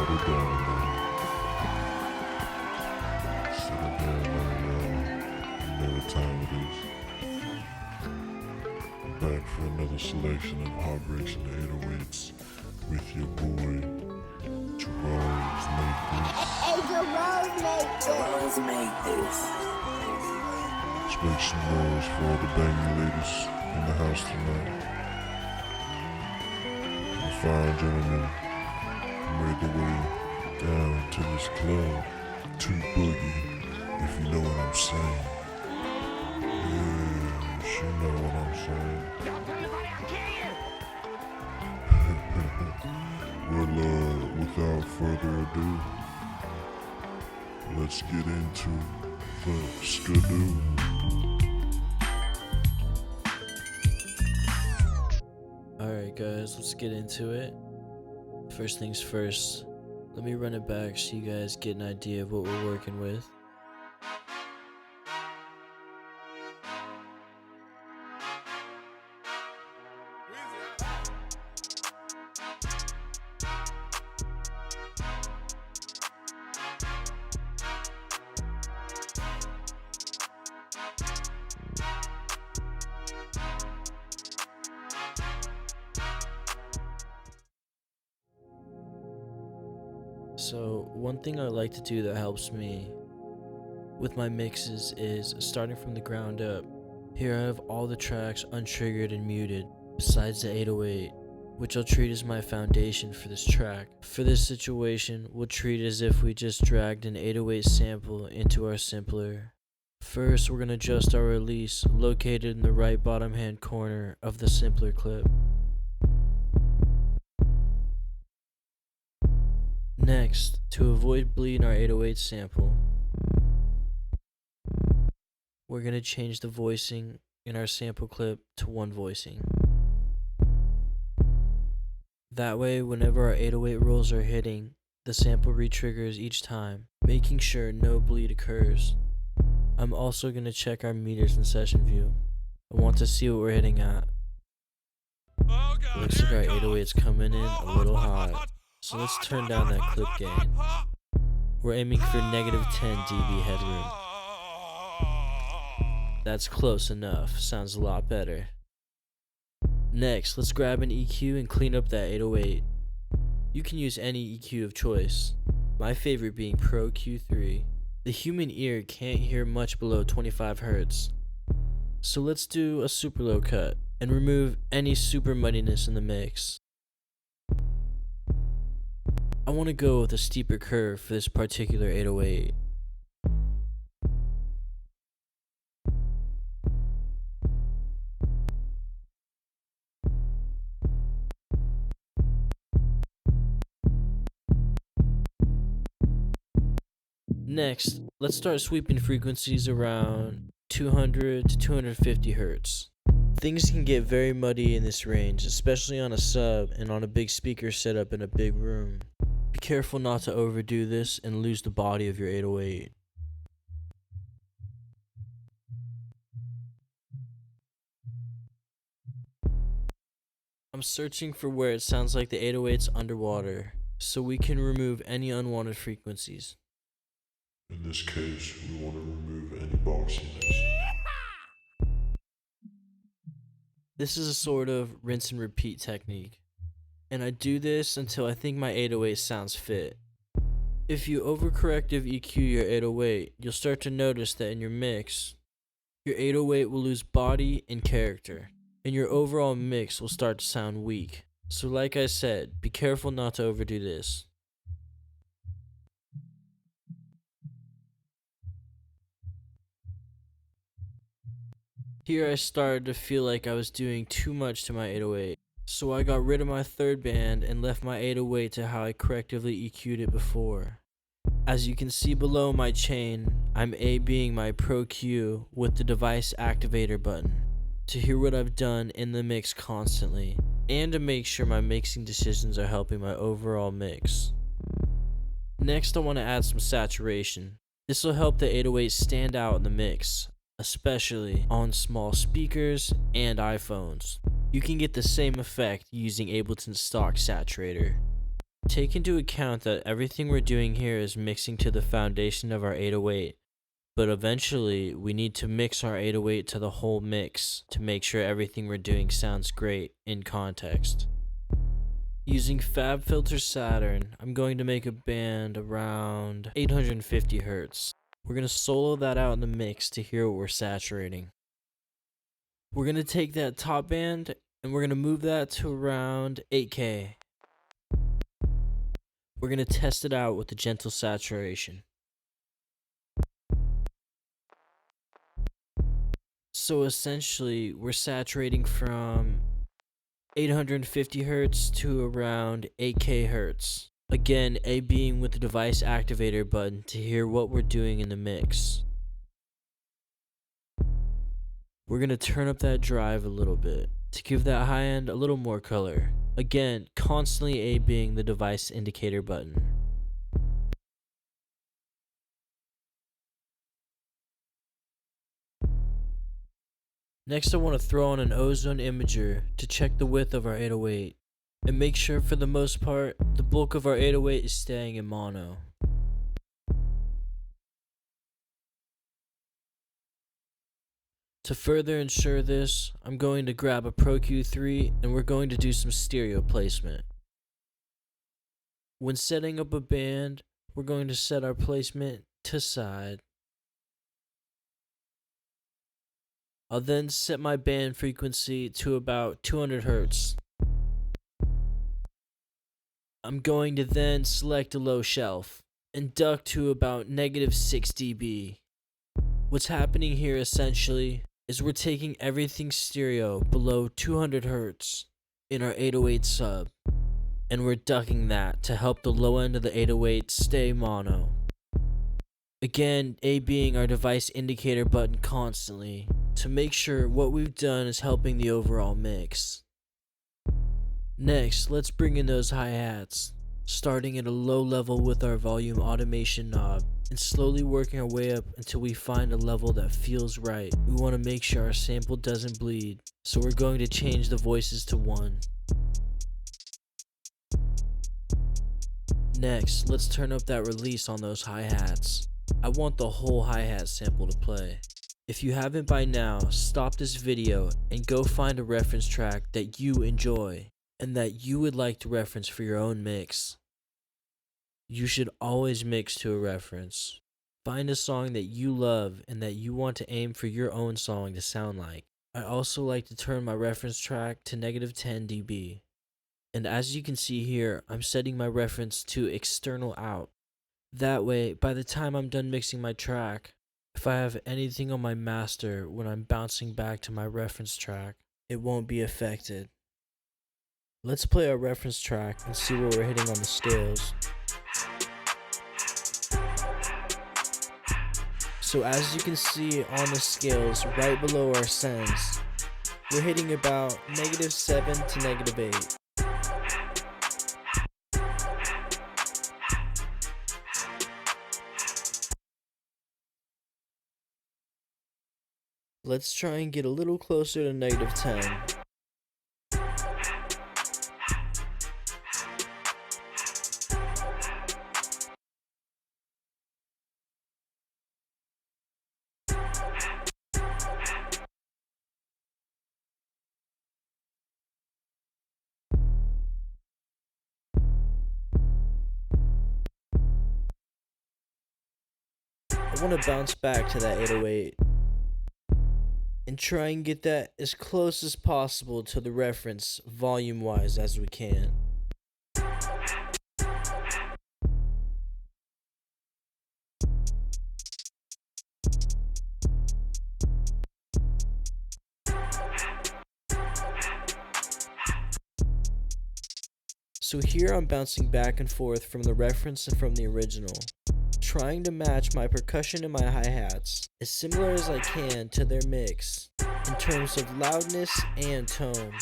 Settle down, man. Settle down, man, y'all. You know what time it is. Back for another selection of heartbreaks and 808s with your boy, Jerome made this. Hey, Jerome made this. Let's make some noise for all the banging ladies in the house tonight. The fine gentlemen who made their way down to this club to boogie, if you know what I'm saying. Yes, you know what I'm saying. Don't tell anybody I can! Well, without further ado, let's get into the skidoo. Alright guys, let's get into it. First things first, let me run it back so you guys get an idea of what we're working with. So one thing I like to do that helps me with my mixes is starting from the ground up. Here I have all the tracks untriggered and muted, besides the 808, which I'll treat as my foundation for this track. For this situation, we'll treat it as if we just dragged an 808 sample into our simpler. First, we're going to adjust our release located in the right bottom hand corner of the simpler clip. Next, to avoid bleeding our 808 sample, we're going to change the voicing in our sample clip to one voicing. That way, whenever our 808 rolls are hitting, the sample re-triggers each time, making sure no bleed occurs. I'm also going to check our meters in session view. I want to see what we're hitting at. Looks like our 808's coming in a little hot. So let's turn down that clip gain. We're aiming for negative 10 dB headroom. That's close enough, sounds a lot better. Next, let's grab an EQ and clean up that 808. You can use any EQ of choice, my favorite being Pro Q3. The human ear can't hear much below 25 Hz. So let's do a super low cut and remove any super muddiness in the mix. I want to go with a steeper curve for this particular 808. Next, let's start sweeping frequencies around 200 to 250 Hz. Things can get very muddy in this range, especially on a sub and on a big speaker setup in a big room. Be careful not to overdo this and lose the body of your 808. I'm searching for where it sounds like the 808's underwater, so we can remove any unwanted frequencies. In this case, we want to remove any boxiness. This is a sort of rinse and repeat technique, and I do this until I think my 808 sounds fit. If you overcorrective EQ your 808, you'll start to notice that in your mix, your 808 will lose body and character, and your overall mix will start to sound weak. So like I said, be careful not to overdo this. Here I started to feel like I was doing too much to my 808, so I got rid of my third band and left my 808 to how I correctively EQ'd it before. As you can see below my chain, I'm A-Bing my Pro Q with the device activator button to hear what I've done in the mix constantly, and to make sure my mixing decisions are helping my overall mix. Next I want to add some saturation. This will help the 808 stand out in the mix, especially on small speakers and iPhones. You can get the same effect using Ableton's stock saturator. Take into account that everything we're doing here is mixing to the foundation of our 808, but eventually we need to mix our 808 to the whole mix to make sure everything we're doing sounds great in context. Using FabFilter Saturn, I'm going to make a band around 850 Hz. We're going to solo that out in the mix to hear what we're saturating. We're going to take that top band and we're going to move that to around 8K. We're going to test it out with a gentle saturation. So essentially, we're saturating from 850 Hz to around 8K Hz. Again, A being with the device activator button to hear what we're doing in the mix. We're going to turn up that drive a little bit to give that high end a little more color. Again, constantly A being the device indicator button. Next, I want to throw on an Ozone imager to check the width of our 808 and make sure for the most part the bulk of our 808 is staying in mono. To further ensure this, I'm going to grab a Pro Q3 and we're going to do some stereo placement. When setting up a band, we're going to set our placement to side. I'll then set my band frequency to about 200 Hz. I'm going to then select a low shelf and duck to about -6 dB. What's happening here essentially is we're taking everything stereo below 200 Hz in our 808 sub, and we're ducking that to help the low end of the 808 stay mono. Again, A being our device indicator button constantly to make sure what we've done is helping the overall mix. Next, let's bring in those hi-hats, starting at a low level with our volume automation knob and slowly working our way up until we find a level that feels right. We want to make sure our sample doesn't bleed, so we're going to change the voices to 1. Next, let's turn up that release on those hi-hats. I want the whole hi-hat sample to play. If you haven't by now, stop this video and go find a reference track that you enjoy and that you would like to reference for your own mix. You should always mix to a reference. Find a song that you love and that you want to aim for your own song to sound like. I also like to turn my reference track to -10 dB. And as you can see here, I'm setting my reference to external out. That way, by the time I'm done mixing my track, if I have anything on my master when I'm bouncing back to my reference track, it won't be affected. Let's play our reference track and see where we're hitting on the scales. So as you can see on the scales right below our sends, we're hitting about -7 to -8. Let's try and get a little closer to -10. I want to bounce back to that 808 and try and get that as close as possible to the reference volume-wise as we can. So here I'm bouncing back and forth from the reference and from the original, trying to match my percussion and my hi-hats as similar as I can to their mix in terms of loudness and tone.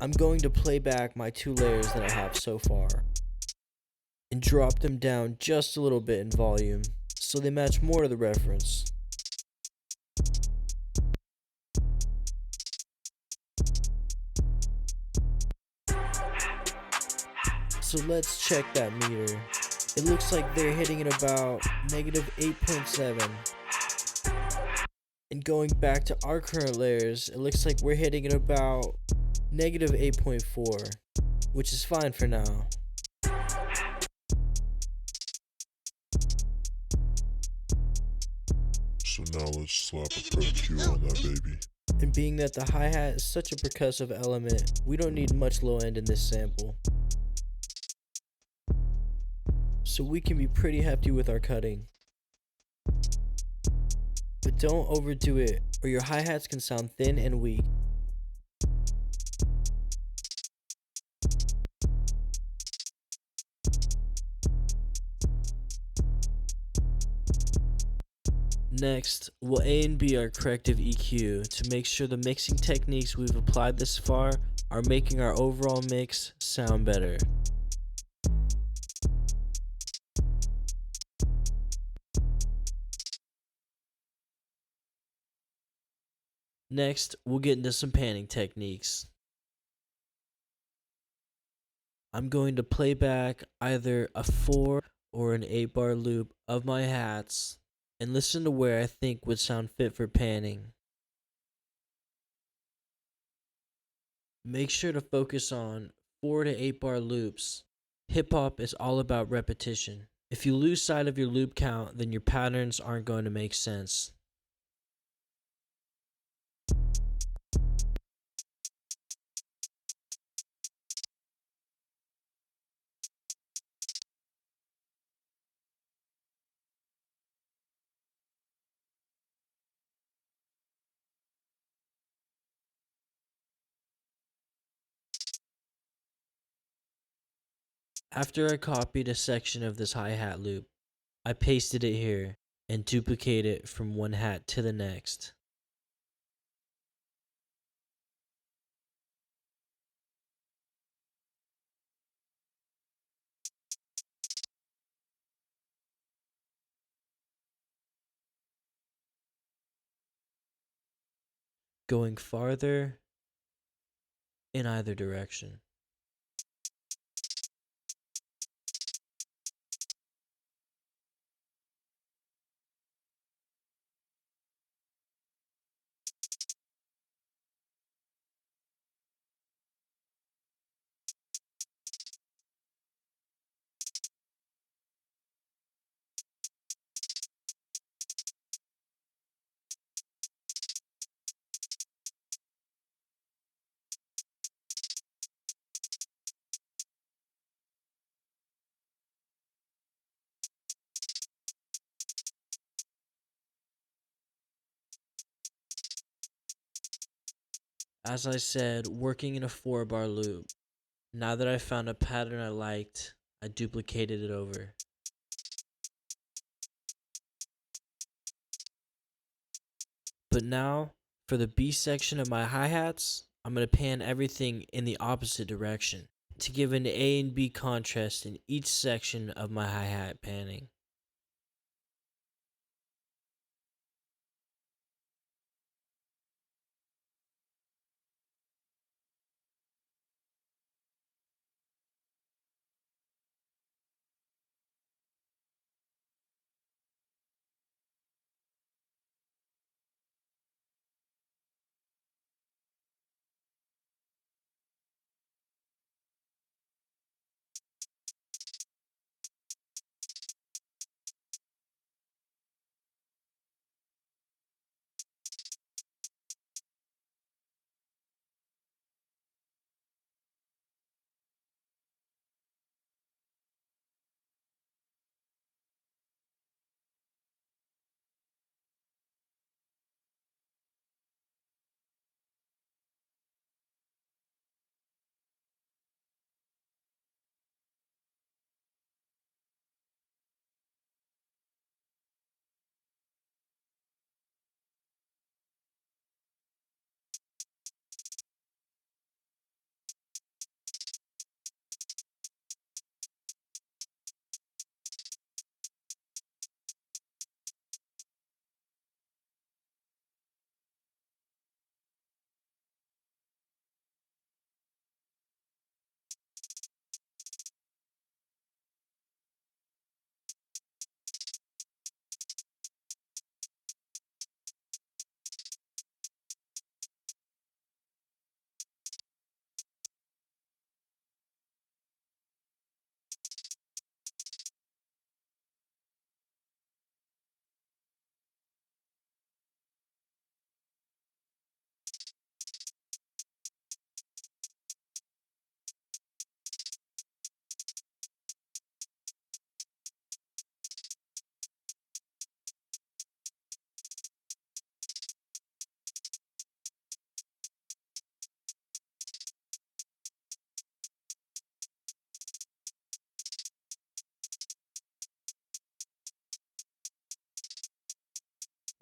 I'm going to play back my 2 layers that I have so far and drop them down just a little bit in volume so they match more to the reference. So let's check that meter. It looks like they're hitting at about -8.7. And going back to our current layers, it looks like we're hitting at about -8.4, which is fine for now. So now let's slap a pedicure on that baby. And being that the hi-hat is such a percussive element, we don't need much low end in this sample. So we can be pretty hefty with our cutting. But don't overdo it, or your hi-hats can sound thin and weak. Next, we'll A and B our corrective EQ to make sure the mixing techniques we've applied this far are making our overall mix sound better. Next, we'll get into some panning techniques. I'm going to play back either a 4 or an 8 bar loop of my hats and listen to where I think would sound fit for panning. Make sure to focus on 4 to 8 bar loops. Hip hop is all about repetition. If you lose sight of your loop count, then your patterns aren't going to make sense. After I copied a section of this hi-hat loop, I pasted it here and duplicate it from one hat to the next. Going farther in either direction. As I said, working in a 4 bar loop. Now that I found a pattern I liked, I duplicated it over. But now, for the B section of my hi-hats, I'm going to pan everything in the opposite direction to give an A and B contrast in each section of my hi-hat panning.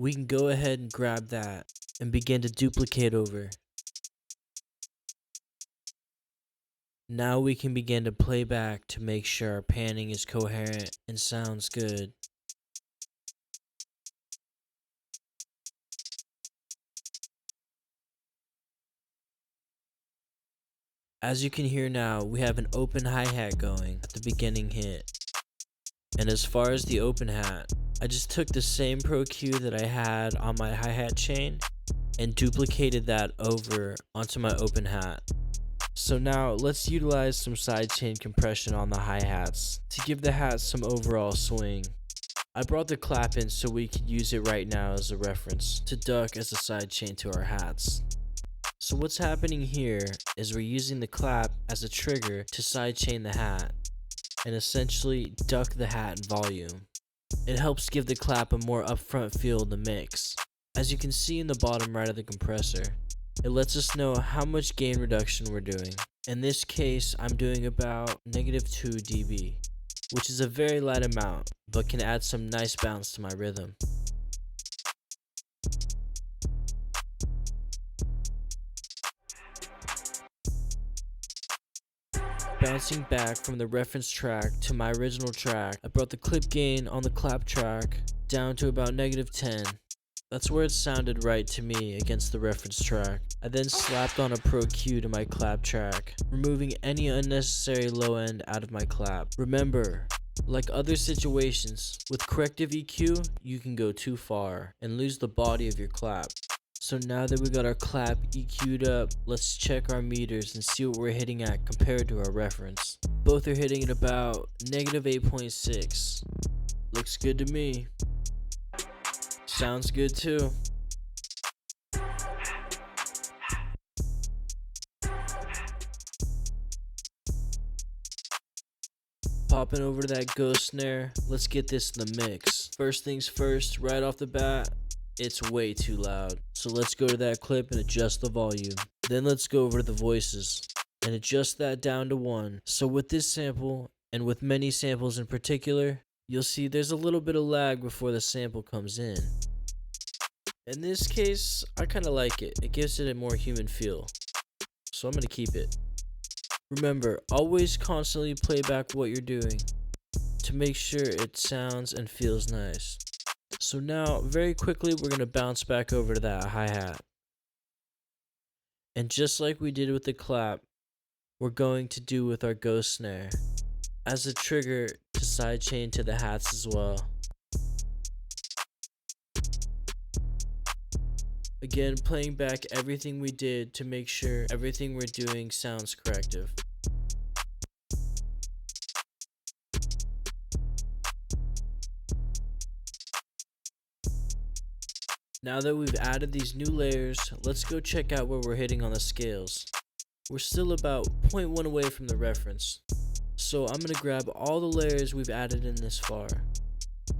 we can go ahead and grab that and begin to duplicate over. Now we can begin to play back to make sure our panning is coherent and sounds good. As you can hear now, we have an open hi-hat going at the beginning hit. And as far as the OpenHat, I just took the same Pro Q that I had on my hi-hat chain and duplicated that over onto my OpenHat. So now let's utilize some sidechain compression on the hi-hats to give the hats some overall swing. I brought the clap in so we could use it right now as a reference to duck as a sidechain to our hats. So what's happening here is we're using the clap as a trigger to sidechain the hat and essentially duck the hat in volume. It helps give the clap a more upfront feel in the mix. As you can see in the bottom right of the compressor, it lets us know how much gain reduction we're doing. In this case, I'm doing about -2 dB, which is a very light amount, but can add some nice bounce to my rhythm. Bouncing back from the reference track to my original track, I brought the clip gain on the clap track down to about -10. That's where it sounded right to me against the reference track. I then slapped on a Pro Q to my clap track, removing any unnecessary low end out of my clap. Remember, like other situations, with Corrective EQ, you can go too far and lose the body of your clap. So now that we got our clap EQ'd up, let's check our meters and see what we're hitting at compared to our reference. Both are hitting at about -8.6. Looks good to me. Sounds good too. Popping over to that ghost snare, let's get this in the mix. First things first, right off the bat, it's way too loud. So let's go to that clip and adjust the volume. Then let's go over to the voices and adjust that down to 1. So with this sample, and with many samples in particular, you'll see there's a little bit of lag before the sample comes in. In this case, I kinda like it. It gives it a more human feel. So I'm gonna keep it. Remember, always constantly play back what you're doing to make sure it sounds and feels nice. So now, very quickly, we're gonna bounce back over to that hi-hat. And just like we did with the clap, we're going to do with our ghost snare as a trigger to sidechain to the hats as well. Again, playing back everything we did to make sure everything we're doing sounds corrective. Now that we've added these new layers, let's go check out where we're hitting on the scales. We're still about 0.1 away from the reference. So I'm gonna grab all the layers we've added in this far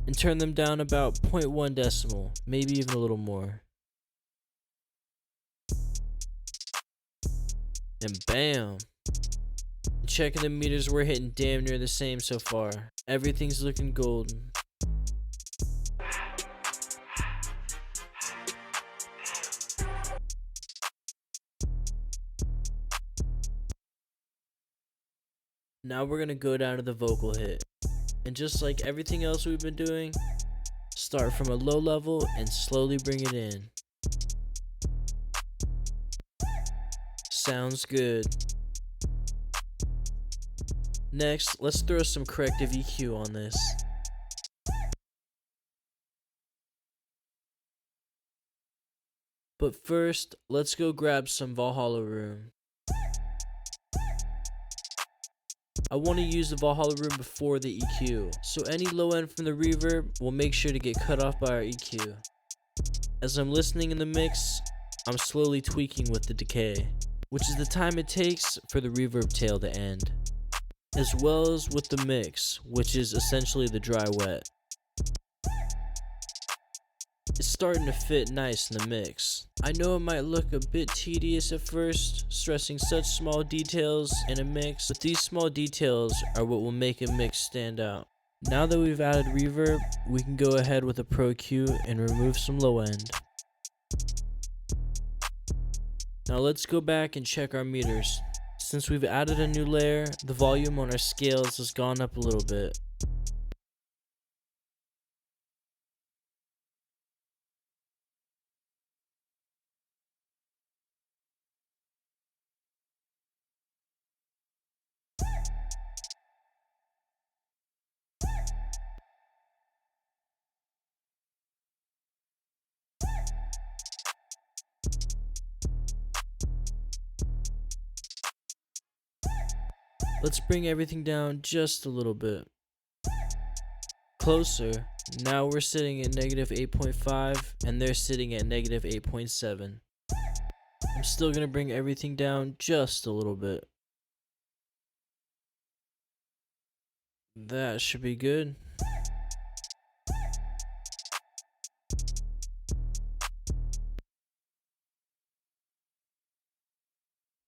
and turn them down about 0.1 decimal, maybe even a little more. And bam! Checking the meters, we're hitting damn near the same so far. Everything's looking golden. Now we're gonna go down to the vocal hit. And just like everything else we've been doing, start from a low level and slowly bring it in. Sounds good. Next, let's throw some Corrective EQ on this. But first, let's go grab some Valhalla room. I want to use the Valhalla room before the EQ, so any low end from the reverb will make sure to get cut off by our EQ. As I'm listening in the mix, I'm slowly tweaking with the decay, which is the time it takes for the reverb tail to end, as well as with the mix, which is essentially the dry wet. It's starting to fit nice in the mix. I know it might look a bit tedious at first, stressing such small details in a mix, but these small details are what will make a mix stand out. Now that we've added reverb, we can go ahead with a Pro EQ and remove some low end. Now let's go back and check our meters. Since we've added a new layer, the volume on our scales has gone up a little bit. Let's bring everything down just a little bit. Closer. Now we're sitting at negative 8.5 and they're sitting at negative 8.7. I'm still going to bring everything down just a little bit. That should be good.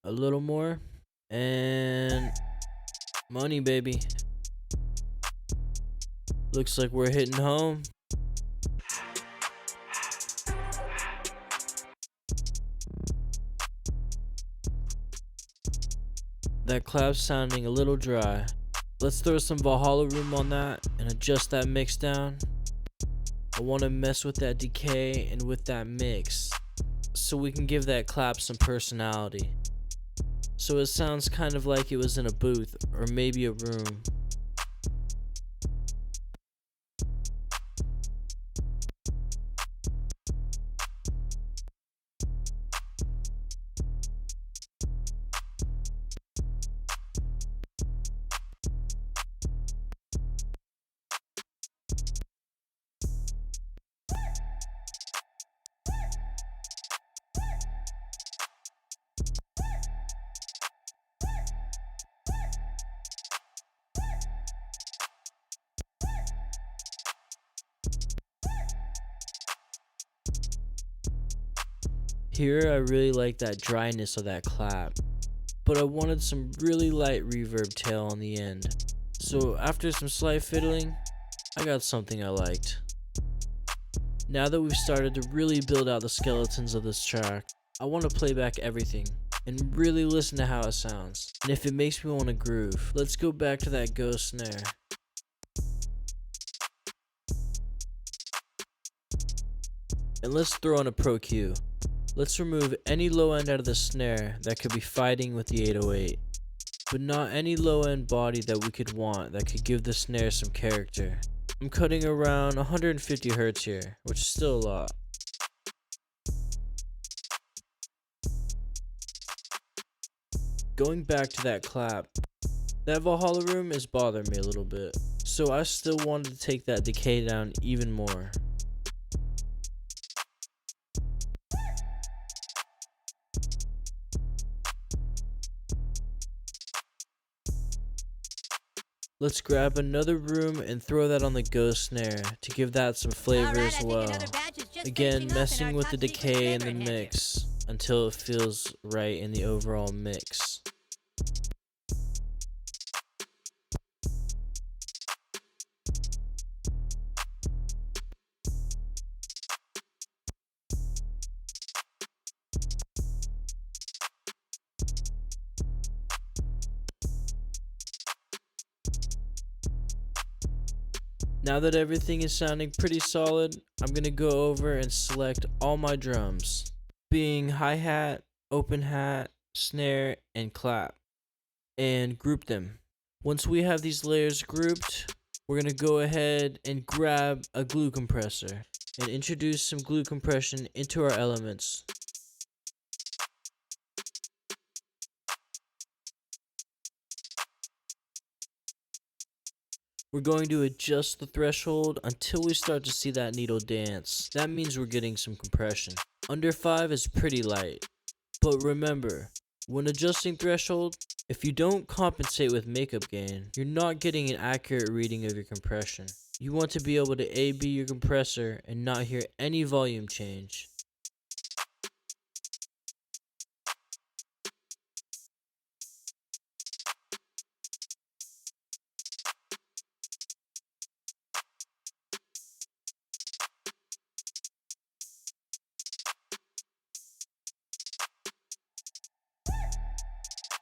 A little more. And money, baby. Looks like we're hitting home. That clap's sounding a little dry. Let's throw some Valhalla room on that and adjust that mix down. I want to mess with that decay and with that mix so we can give that clap some personality. So it sounds kind of like it was in a booth or maybe a room. Here I really like that dryness of that clap, but I wanted some really light reverb tail on the end. So after some slight fiddling, I got something I liked. Now that we've started to really build out the skeletons of this track, I want to play back everything and really listen to how it sounds. And if it makes me want to groove, let's go back to that ghost snare. And let's throw on a Pro EQ. Let's remove any low end out of the snare that could be fighting with the 808, but not any low end body that we could want that could give the snare some character. I'm cutting around 150 Hz here, which is still a lot. Going back to that clap, that Valhalla room is bothering me a little bit, so I still wanted to take that decay down even more. Let's grab another room and throw that on the ghost snare to give that some flavor as well. Again, messing with the decay and the mix until it feels right in the overall mix. Now that everything is sounding pretty solid, I'm going to go over and select all my drums, being hi-hat, OpenHat, snare, and clap, and group them. Once we have these layers grouped, we're going to go ahead and grab a glue compressor and introduce some glue compression into our elements. We're going to adjust the threshold until we start to see that needle dance. That means we're getting some compression. Under 5 is pretty light. But remember, when adjusting threshold, if you don't compensate with makeup gain, you're not getting an accurate reading of your compression. You want to be able to A/B your compressor and not hear any volume change.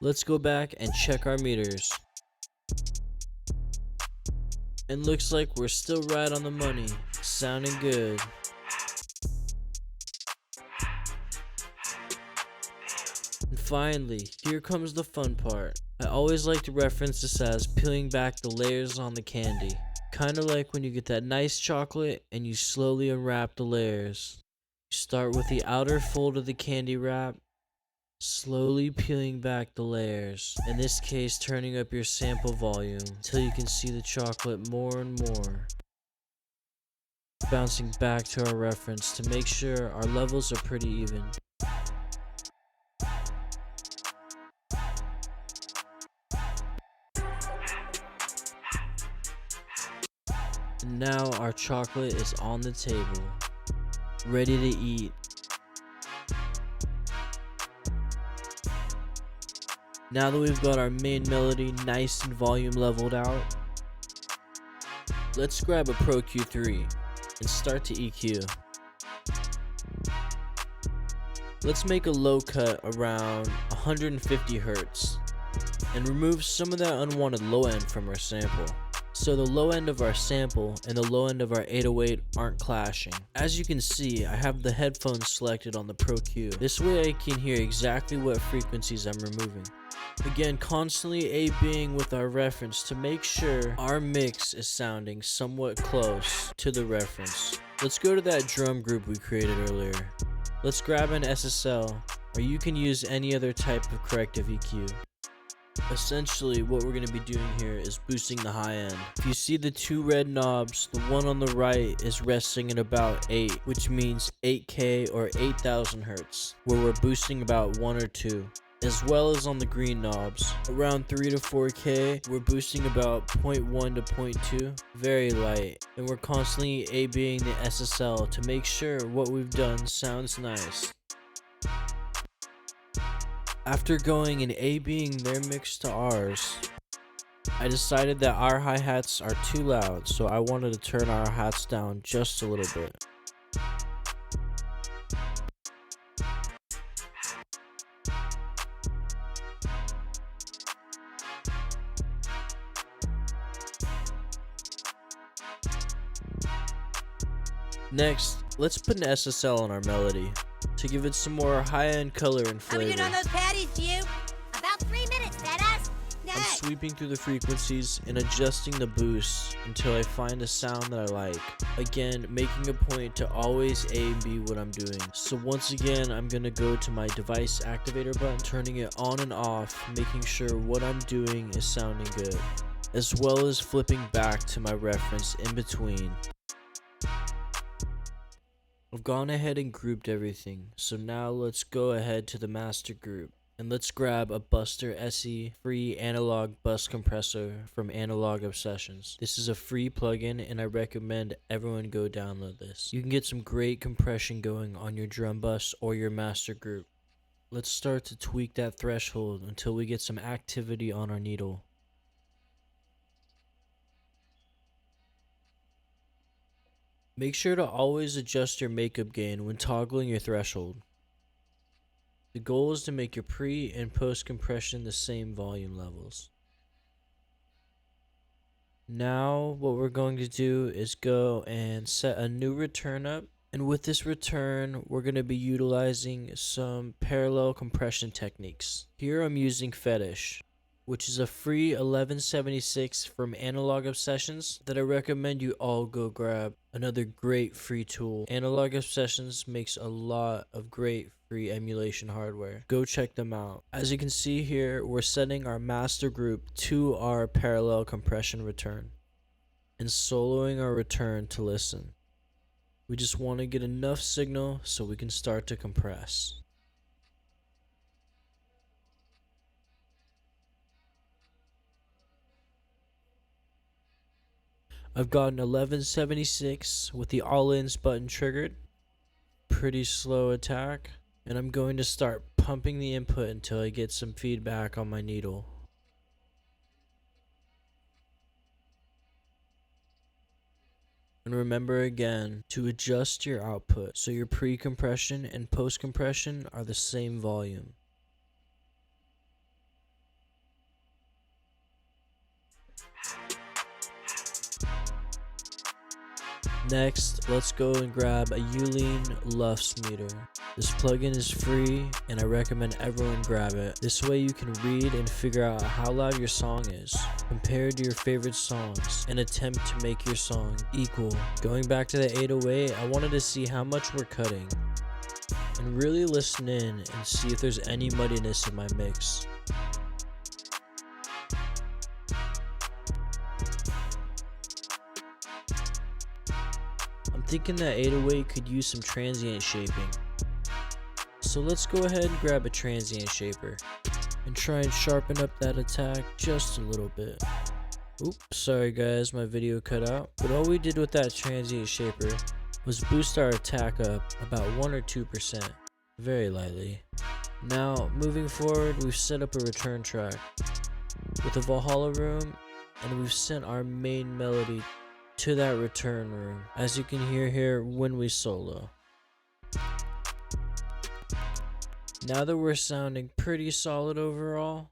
Let's go back and check our meters. And looks like we're still right on the money, sounding good. And finally, here comes the fun part. I always like to reference this as peeling back the layers on the candy. Kinda like when you get that nice chocolate and you slowly unwrap the layers. You start with the outer fold of the candy wrap, slowly peeling back the layers. In this case, turning up your sample volume until you can see the chocolate more and more. Bouncing back to our reference to make sure our levels are pretty even. And now our chocolate is on the table, ready to eat. Now that we've got our main melody nice and volume leveled out, let's grab a Pro Q3 and start to EQ. Let's make a low cut around 150 Hz and remove some of that unwanted low end from our sample. So the low end of our sample and the low end of our 808 aren't clashing. As you can see, I have the headphones selected on the Pro Q. This way I can hear exactly what frequencies I'm removing. Again, constantly A-Bing with our reference to make sure our mix is sounding somewhat close to the reference. Let's go to that drum group we created earlier. Let's grab an SSL, or you can use any other type of corrective EQ. Essentially, what we're going to be doing here is boosting the high end. If you see the two red knobs, the one on the right is resting at about 8, which means 8K or 8,000 Hz, where we're boosting about 1 or 2. As well as on the green knobs, around 3 to 4K, we're boosting about 0.1 to 0.2, very light, and we're constantly A-Bing the SSL to make sure what we've done sounds nice. After going and A-Bing their mix to ours, I decided that our hi-hats are too loud, so I wanted to turn our hats down just a little bit. Next, let's put an SSL on our melody to give it some more high-end color and How we flavor. doing on those patties, you? About 3 minutes, that I'm sweeping through the frequencies and adjusting the boost until I find a sound that I like. Again, making a point to always A and B what I'm doing. So once again, I'm gonna go to my device activator button, turning it on and off, making sure what I'm doing is sounding good, as well as flipping back to my reference in between. I've gone ahead and grouped everything, so now let's go ahead to the master group and let's grab a BusterSE free analog bus compressor from Analog Obsessions. This is a free plugin and I recommend everyone go download this. You can get some great compression going on your drum bus or your master group. Let's start to tweak that threshold until we get some activity on our needle. Make sure to always adjust your makeup gain when toggling your threshold. The goal is to make your pre and post compression the same volume levels. Now what we're going to do is go and set a new return up, and with this return we're going to be utilizing some parallel compression techniques. Here I'm using FETISH, which is a free 1176 from Analog Obsessions that I recommend you all go grab. Another great free tool. Analog Obsessions makes a lot of great free emulation hardware. Go check them out. As you can see here, we're setting our master group to our parallel compression return and soloing our return to listen. We just want to get enough signal so we can start to compress. I've got an 1176 with the all-ins button triggered. Pretty slow attack. And I'm going to start pumping the input until I get some feedback on my needle. And remember again to adjust your output so your pre-compression and post-compression are the same volume. Next, let's go and grab a Youlean LUFS meter. This plugin is free and I recommend everyone grab it. This way you can read and figure out how loud your song is, compared to your favorite songs, and attempt to make your song equal. Going back to the 808, I wanted to see how much we're cutting, and really listen in and see if there's any muddiness in my mix. I'm thinking that 808 could use some transient shaping. So let's go ahead and grab a transient shaper and try and sharpen up that attack just a little bit. Oops, sorry guys, my video cut out. But all we did with that transient shaper was boost our attack up about 1 or 2%, very lightly. Now, moving forward, we've set up a return track with a Valhalla room, and we've sent our main melody to that return room, as you can hear here when we solo. Now that we're sounding pretty solid overall,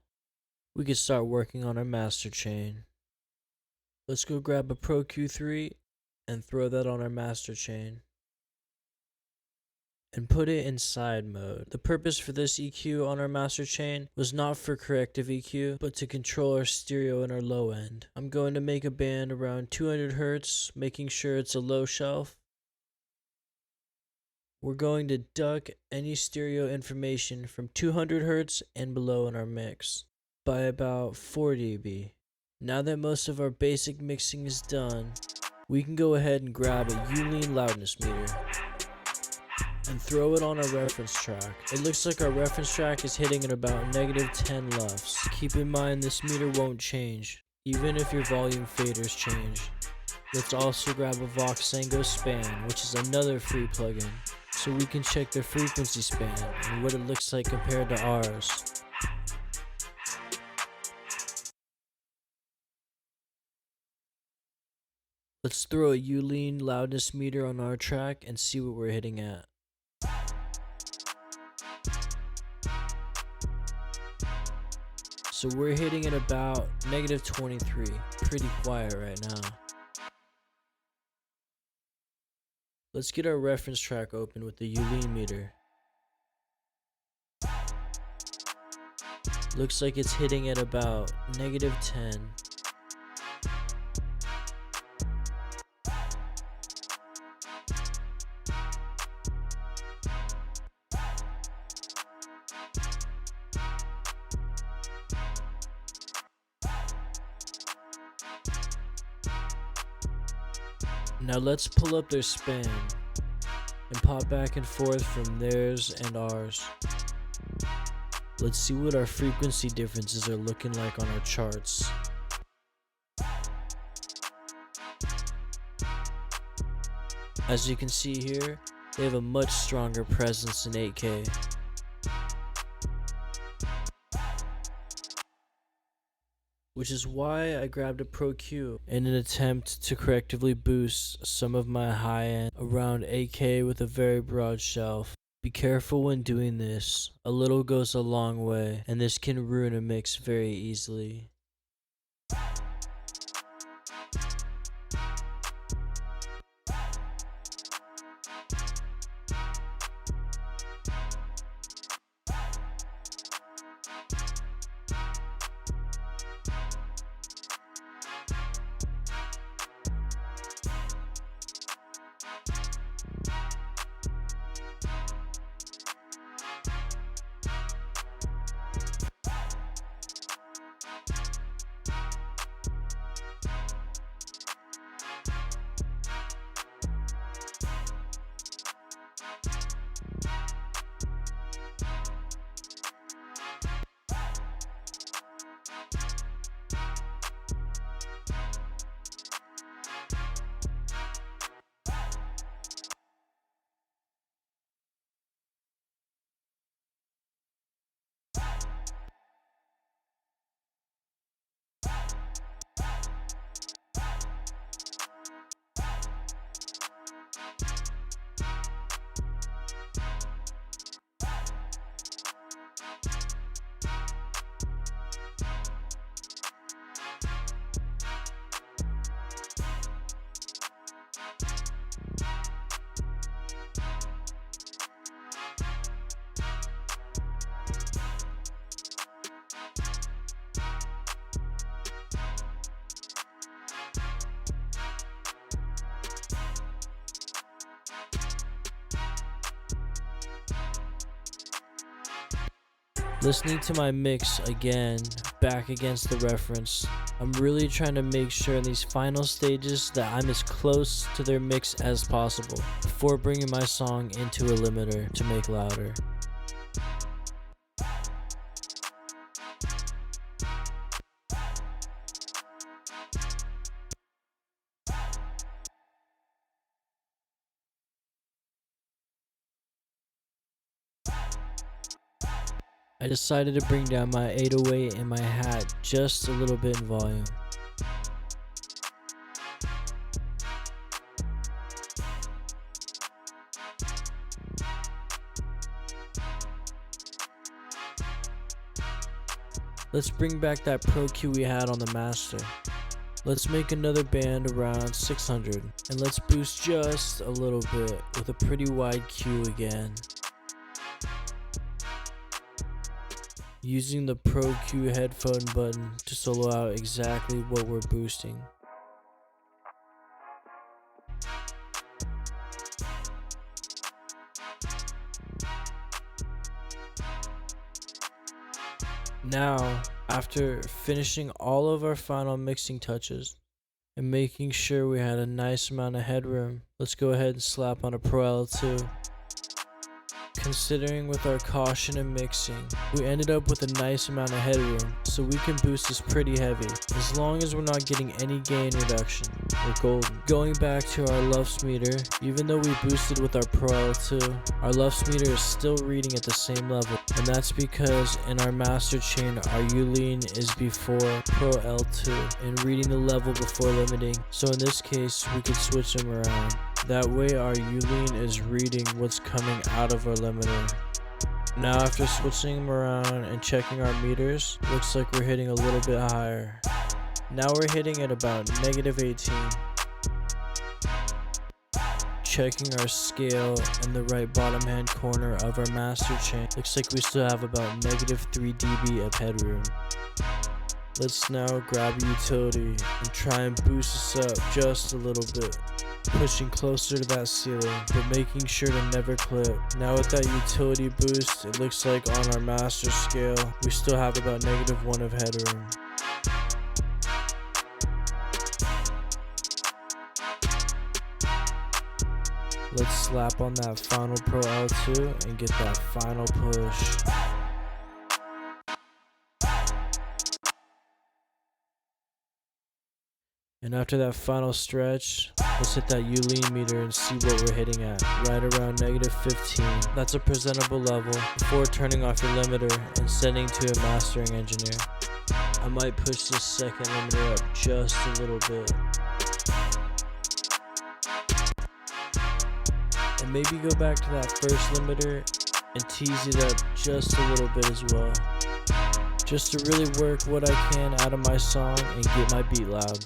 we can start working on our master chain. Let's go grab a Pro Q3 and throw that on our master chain and put it in side mode. The purpose for this EQ on our master chain was not for corrective EQ, but to control our stereo and our low end. I'm going to make a band around 200 Hz, making sure it's a low shelf. We're going to duck any stereo information from 200 Hz and below in our mix by about 4 dB. Now that most of our basic mixing is done, we can go ahead and grab a Youlean loudness meter and throw it on our reference track. It looks like our reference track is hitting at about -10 LUFS. Keep in mind this meter won't change, even if your volume faders change. Let's also grab a Voxengo span, which is another free plugin, so we can check the frequency span and what it looks like compared to ours. Let's throw a Youlean loudness meter on our track and see what we're hitting at. So we're hitting at about -23, pretty quiet right now. Let's get our reference track open with the Youlean meter. Looks like it's hitting at about -10. Now let's pull up their span and pop back and forth from theirs and ours. Let's see what our frequency differences are looking like on our charts. As you can see here, they have a much stronger presence in 8K. Which is why I grabbed a Pro Q in an attempt to correctively boost some of my high end around 8K with a very broad shelf. Be careful when doing this, a little goes a long way, and this can ruin a mix very easily. Listening to my mix again, back against the reference, I'm really trying to make sure in these final stages that I'm as close to their mix as possible before bringing my song into a limiter to make louder. I decided to bring down my 808 and my hat just a little bit in volume. Let's bring back that Pro Q we had on the master. Let's make another band around 600 and let's boost just a little bit with a pretty wide Q again. Using the Pro Q headphone button to solo out exactly what we're boosting. Now, after finishing all of our final mixing touches and making sure we had a nice amount of headroom, let's go ahead and slap on a Pro L2. Considering with our caution and mixing, we ended up with a nice amount of headroom, so we can boost this pretty heavy, as long as we're not getting any gain reduction. We're golden. Going back to our LUFS meter, even though we boosted with our Pro L2, our LUFS meter is still reading at the same level, and that's because in our master chain, our Youlean is before Pro L2 and reading the level before limiting, so in this case, we could switch them around. That way our Youlean is reading what's coming out of our limiter. Now after switching them around and checking our meters, looks like we're hitting a little bit higher. Now we're hitting at about -18. Checking our scale in the right bottom hand corner of our master chain, looks like we still have about -3 dB of headroom. Let's now grab a utility and try and boost this up just a little bit, pushing closer to that ceiling, but making sure to never clip. Now with that utility boost, it looks like on our master scale, we still have about -1 of headroom. Let's slap on that final Pro L2 and get that final push. And after that final stretch, let's hit that Youlean meter and see what we're hitting at, right around -15. That's a presentable level before turning off your limiter and sending to a mastering engineer. I might push this second limiter up just a little bit. And maybe go back to that first limiter and tease it up just a little bit as well, just to really work what I can out of my song and get my beat loud.